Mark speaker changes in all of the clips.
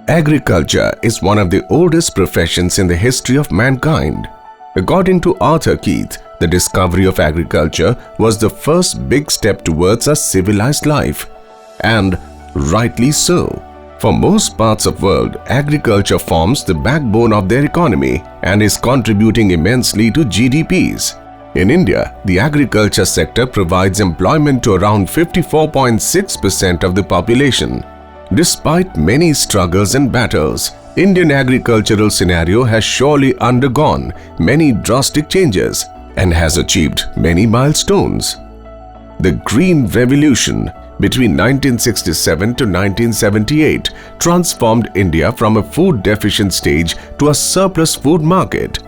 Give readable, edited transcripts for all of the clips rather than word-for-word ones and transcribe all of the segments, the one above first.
Speaker 1: Agriculture is one of the oldest professions in the history of mankind. According to Arthur Keith, the discovery of agriculture was the first big step towards a civilized life. And rightly so. For most parts of the world, agriculture forms the backbone of their economy and is contributing immensely to GDPs. In India, the agriculture sector provides employment to around 54.6% of the population. Despite many struggles and battles, Indian agricultural scenario has surely undergone many drastic changes and has achieved many milestones. The Green Revolution between 1967 to 1978 transformed India from a food deficient stage to a surplus food market.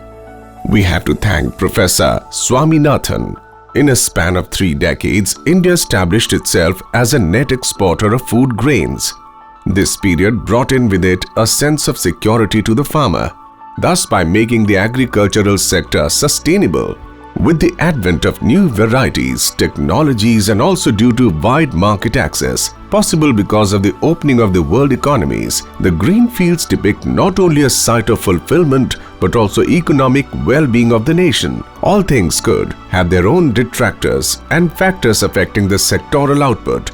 Speaker 1: We have to thank Professor Swaminathan. In a span of 3 decades, India established itself as a net exporter of food grains. This period brought in with it a sense of security to the farmer, thus by making the agricultural sector sustainable. With the advent of new varieties, technologies and also due to wide market access, possible because of the opening of the world economies, the green fields depict not only a site of fulfillment but also economic well-being of the nation. All things good have their own detractors and factors affecting the sectoral output.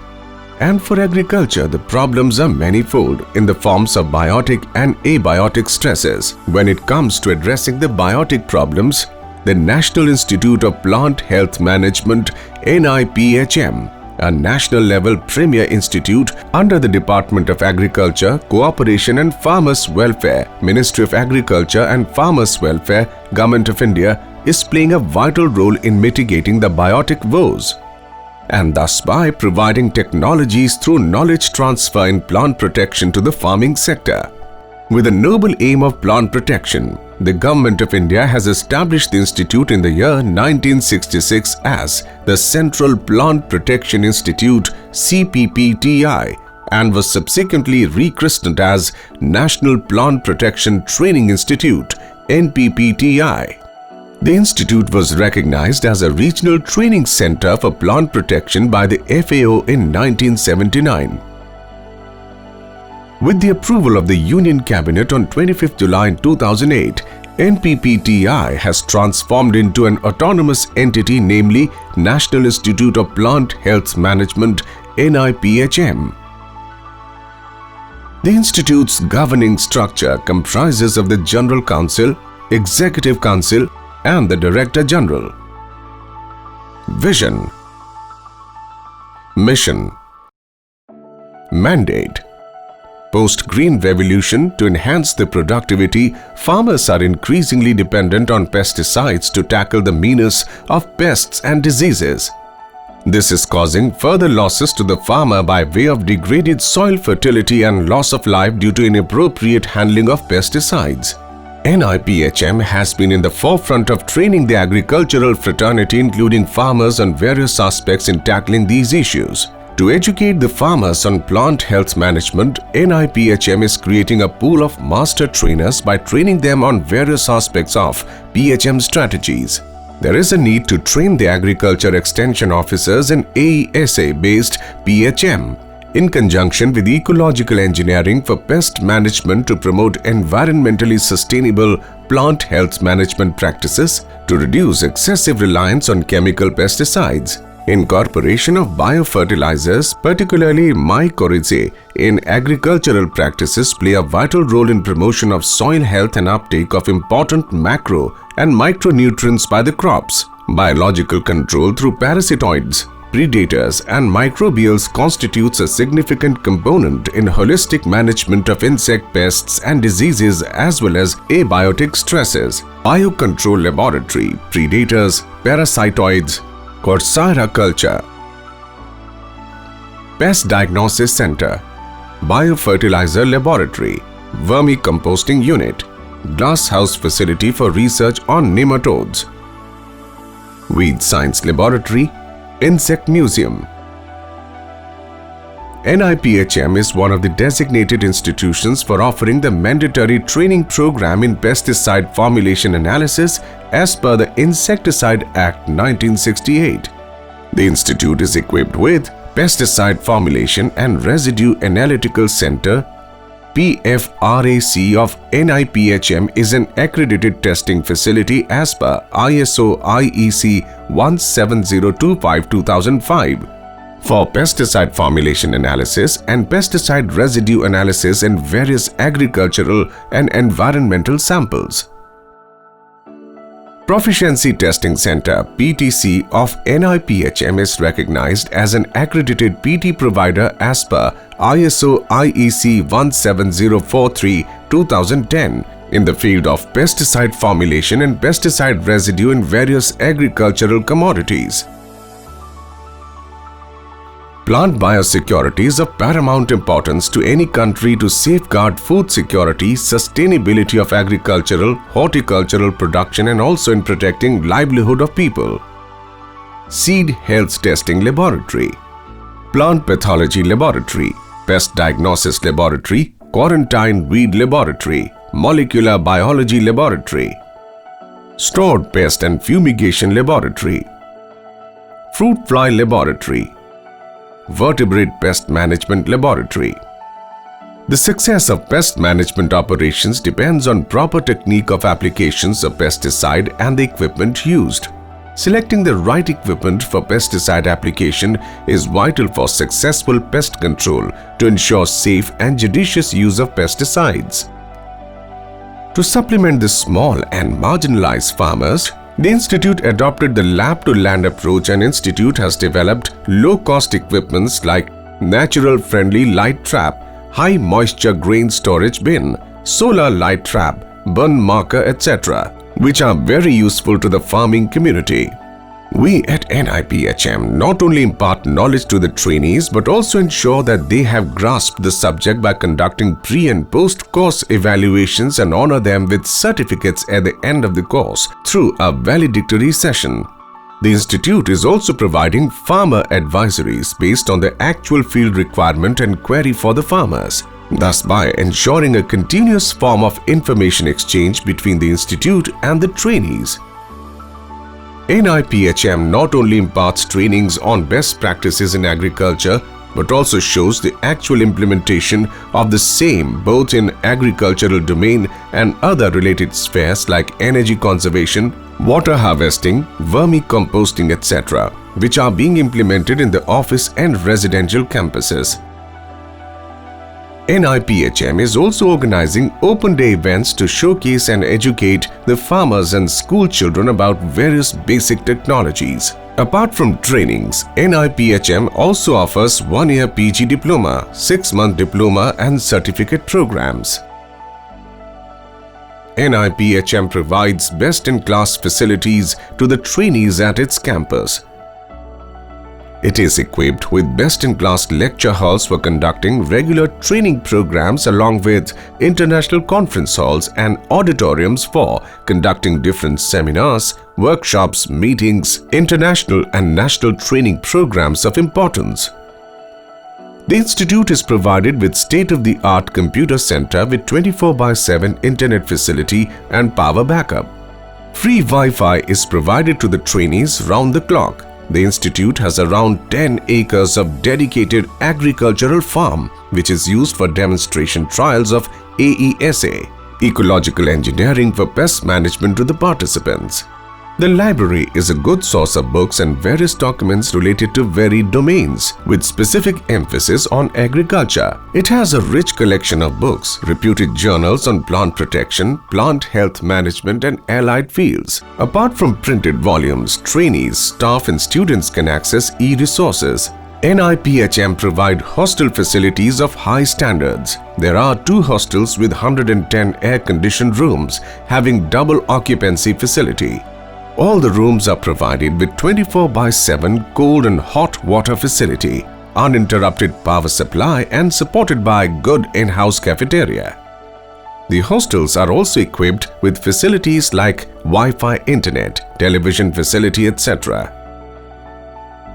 Speaker 1: And for agriculture, the problems are manifold in the forms of biotic and abiotic stresses. When it comes to addressing the biotic problems, the National Institute of Plant Health Management (NIPHM), a national-level premier institute under the Department of Agriculture, Cooperation and Farmers Welfare, Ministry of Agriculture and Farmers Welfare, Government of India, is playing a vital role in mitigating the biotic woes, and thus by providing technologies through knowledge transfer in plant protection to the farming sector. With the noble aim of plant protection, the Government of India has established the institute in the year 1966 as the Central Plant Protection Institute (CPPTI) and was subsequently rechristened as National Plant Protection Training Institute (NPPTI). The institute was recognized as a regional training center for plant protection by the FAO in 1979. With the approval of the Union Cabinet on 25 July 2008, NPPTI has transformed into an autonomous entity, namely National Institute of Plant Health Management (NIPHM). The institute's governing structure comprises of the General Council, Executive Council, and the Director General. Vision, Mission, Mandate. Post-Green Revolution, to enhance the productivity, farmers are increasingly dependent on pesticides to tackle the menace of pests and diseases. This is causing further losses to the farmer by way of degraded soil fertility and loss of life due to inappropriate handling of pesticides. NIPHM has been in the forefront of training the agricultural fraternity, including farmers, on various aspects in tackling these issues. To educate the farmers on plant health management, NIPHM is creating a pool of master trainers by training them on various aspects of PHM strategies. There is a need to train the agriculture extension officers in AESA-based PHM in conjunction with ecological engineering for pest management to promote environmentally sustainable plant health management practices to reduce excessive reliance on chemical pesticides. Incorporation of biofertilizers, particularly mycorrhizae, in agricultural practices play a vital role in promotion of soil health and uptake of important macro and micronutrients by the crops. Biological control through parasitoids, predators and microbials constitutes a significant component in holistic management of insect pests and diseases as well as abiotic stresses. Biocontrol laboratory, predators, parasitoids, Coursera culture, Pest Diagnosis Center, Biofertilizer Laboratory, Vermicomposting Unit, Glass House Facility for Research on Nematodes, Weed Science Laboratory, Insect Museum. NIPHM is one of the designated institutions for offering the mandatory training program in pesticide formulation analysis as per the Insecticide Act 1968. The institute is equipped with Pesticide Formulation and Residue Analytical Center, PFRAC of NIPHM is an accredited testing facility as per ISO IEC 17025-2005 for pesticide formulation analysis and pesticide residue analysis in various agricultural and environmental samples. Proficiency Testing Center (PTC) of NIPHM is recognized as an accredited PT provider as per ISO IEC 17043-2010 in the field of pesticide formulation and pesticide residue in various agricultural commodities. Plant biosecurity is of paramount importance to any country to safeguard food security, sustainability of agricultural, horticultural production and also in protecting livelihood of people. Seed Health Testing Laboratory, Plant Pathology Laboratory, Pest Diagnosis Laboratory, Quarantine Weed Laboratory, Molecular Biology Laboratory, Stored Pest and Fumigation Laboratory, Fruit Fly Laboratory, Vertebrate Pest Management Laboratory. The success of pest management operations depends on proper technique of applications of pesticide and the equipment used. Selecting the right equipment for pesticide application is vital for successful pest control to ensure safe and judicious use of pesticides. To supplement the small and marginalized farmers, the Institute adopted the lab-to-land approach and Institute has developed low-cost equipments like natural-friendly light trap, high-moisture grain storage bin, solar light trap, burn marker, etc., which are very useful to the farming community. We at NIPHM not only impart knowledge to the trainees but also ensure that they have grasped the subject by conducting pre- and post-course evaluations and honor them with certificates at the end of the course through a valedictory session. The Institute is also providing farmer advisories based on the actual field requirement and query for the farmers, thus by ensuring a continuous form of information exchange between the Institute and the trainees. NIPHM not only imparts trainings on best practices in agriculture but also shows the actual implementation of the same both in agricultural domain and other related spheres like energy conservation, water harvesting, vermicomposting, etc., which are being implemented in the office and residential campuses. NIPHM is also organizing open day events to showcase and educate the farmers and school children about various basic technologies. Apart from trainings, NIPHM also offers 1-year PG diploma, 6-month diploma and certificate programs. NIPHM provides best-in-class facilities to the trainees at its campus. It is equipped with best-in-class lecture halls for conducting regular training programs along with international conference halls and auditoriums for conducting different seminars, workshops, meetings, international and national training programs of importance. The Institute is provided with state-of-the-art computer center with 24/7 internet facility and power backup. Free Wi-Fi is provided to the trainees round the clock. The Institute has around 10 acres of dedicated agricultural farm which is used for demonstration trials of AESA, Ecological Engineering for Pest Management to the participants. The library is a good source of books and various documents related to varied domains with specific emphasis on agriculture. It has a rich collection of books, reputed journals on plant protection, plant health management and allied fields. Apart from printed volumes, trainees, staff and students can access e-resources. NIPHM provide hostel facilities of high standards. There are 2 hostels with 110 air-conditioned rooms having double occupancy facility. All the rooms are provided with 24/7 cold and hot water facility, uninterrupted power supply and supported by good in-house cafeteria. The hostels are also equipped with facilities like Wi-Fi internet, television facility, etc.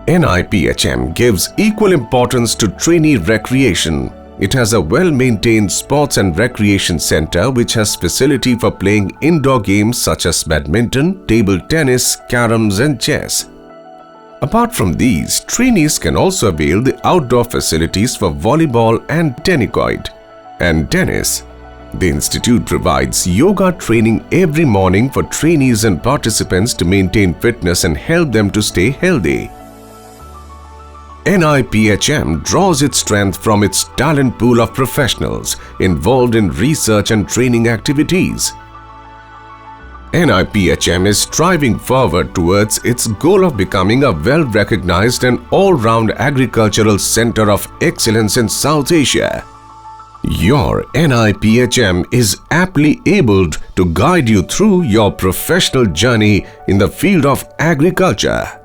Speaker 1: NIPHM gives equal importance to trainee recreation. It has a well-maintained sports and recreation center which has facility for playing indoor games such as badminton, table tennis, caroms and chess. Apart from these, trainees can also avail the outdoor facilities for volleyball and tennis court. and tennis. The institute provides yoga training every morning for trainees and participants to maintain fitness and help them to stay healthy. NIPHM draws its strength from its talent pool of professionals involved in research and training activities. NIPHM is striving forward towards its goal of becoming a well-recognized and all-round agricultural center of excellence in South Asia. Your NIPHM is aptly abled to guide you through your professional journey in the field of agriculture.